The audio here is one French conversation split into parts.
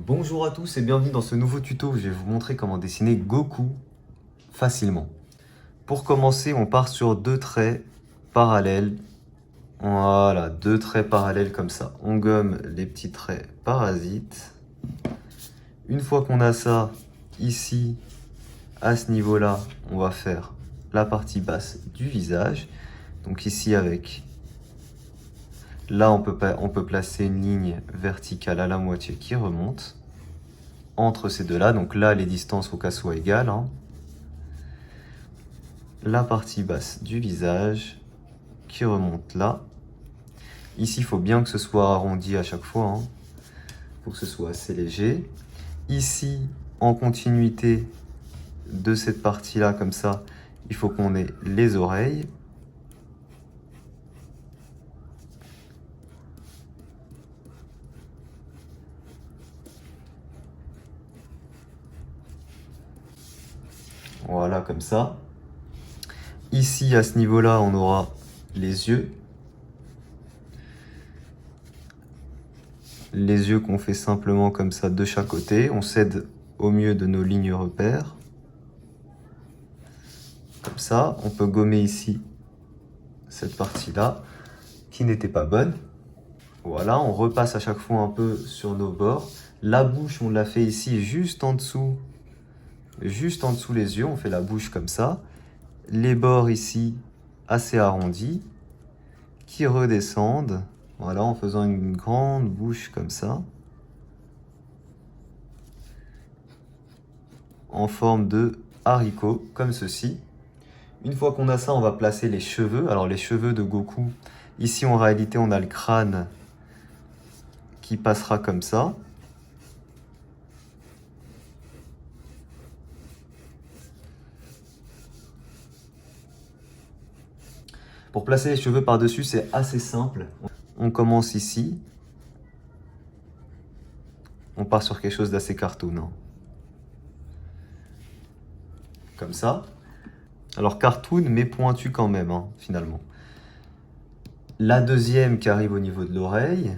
Bonjour à tous et bienvenue dans ce nouveau tuto où je vais vous montrer comment dessiner Goku facilement. Pour commencer, on part sur deux traits parallèles. Voilà, deux traits parallèles comme ça. On gomme les petits traits parasites. Une fois qu'on a ça, ici, à ce niveau-là, on va faire la partie basse du visage. Donc ici avec... Là, on peut placer une ligne verticale à la moitié qui remonte entre ces deux-là. Donc là, les distances, il faut qu'elles soient égales, hein. La partie basse du visage qui remonte là. Ici, il faut bien que ce soit arrondi à chaque fois. Il faut que ce soit assez léger. Ici, en continuité de cette partie-là, comme ça, il faut qu'on ait les oreilles. Voilà, comme ça. Ici, à ce niveau-là, on aura les yeux. Les yeux qu'on fait simplement comme ça de chaque côté. On s'aide au mieux de nos lignes repères. Comme ça, on peut gommer ici cette partie-là qui n'était pas bonne. Voilà, on repasse à chaque fois un peu sur nos bords. La bouche, on l'a fait ici juste en dessous les yeux. On fait la bouche comme ça. Les bords ici, assez arrondis, qui redescendent. Voilà, en faisant une grande bouche comme ça. En forme de haricot, comme ceci. Une fois qu'on a ça, on va placer les cheveux. Alors les cheveux de Goku, ici en réalité, on a le crâne qui passera comme ça. Pour placer les cheveux par-dessus, c'est assez simple. On commence ici. On part sur quelque chose d'assez cartoon, hein. Comme ça. Alors cartoon, mais pointu quand même, hein, finalement. La deuxième qui arrive au niveau de l'oreille.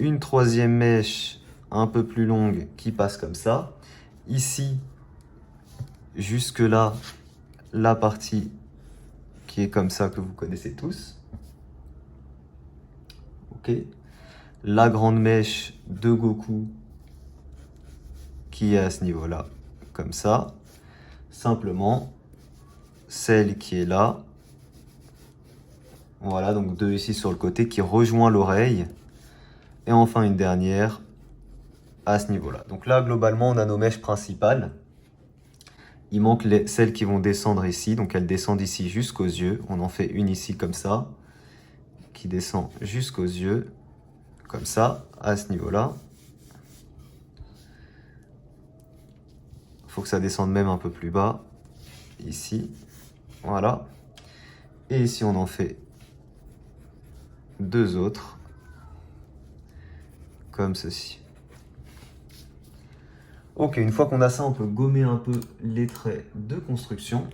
Une troisième mèche un peu plus longue qui passe comme ça. Ici, jusque là, la partie qui est comme ça que vous connaissez tous. Ok. La grande mèche de Goku qui est à ce niveau-là, comme ça. Simplement, celle qui est là. Voilà, donc deux ici sur le côté qui rejoint l'oreille. Et enfin une dernière à ce niveau-là. Donc là, globalement, on a nos mèches principales. Il manque celles qui vont descendre ici. Donc elles descendent ici jusqu'aux yeux. On en fait une ici comme ça, qui descend jusqu'aux yeux, comme ça, à ce niveau-là. Il faut que ça descende même un peu plus bas, ici. Voilà. Et ici, on en fait deux autres, comme ceci. Ok, une fois qu'on a ça, on peut gommer un peu les traits de construction.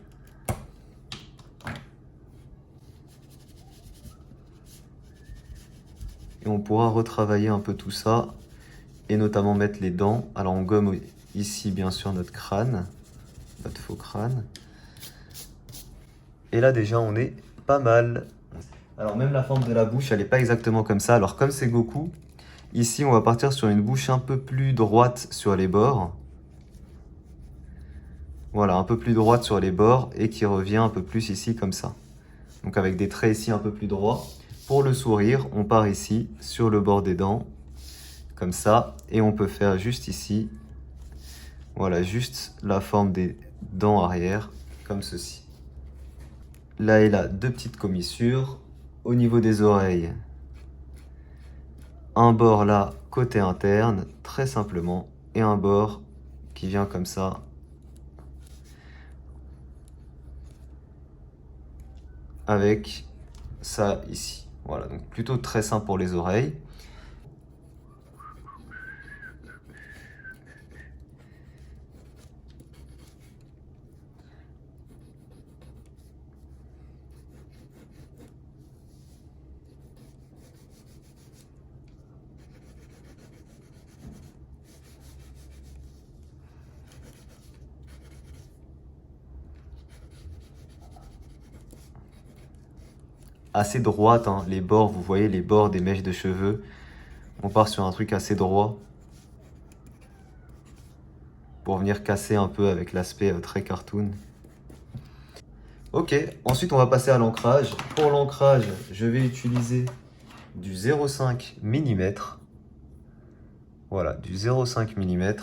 Et on pourra retravailler un peu tout ça, et notamment mettre les dents. Alors on gomme ici, bien sûr, notre crâne, notre faux crâne. Et là, déjà, on est pas mal. Alors même la forme de la bouche, elle n'est pas exactement comme ça. Alors comme c'est Goku, ici, on va partir sur une bouche un peu plus droite sur les bords. Voilà, un peu plus droite sur les bords et qui revient un peu plus ici comme ça. Donc avec des traits ici un peu plus droits. Pour le sourire, on part ici sur le bord des dents, comme ça. Et on peut faire juste ici, voilà, juste la forme des dents arrière, comme ceci. Là et là, deux petites commissures. Au niveau des oreilles, un bord là, côté interne, très simplement. Et un bord qui vient comme ça. Avec ça ici. Voilà, donc plutôt très simple pour les oreilles. assez droite, hein. Les bords, vous voyez les bords des mèches de cheveux. On part sur un truc assez droit. Pour venir casser un peu avec l'aspect très cartoon. Ok, ensuite on va passer à l'ancrage. Pour l'ancrage, je vais utiliser du 0,5 mm. Voilà, du 0,5 mm.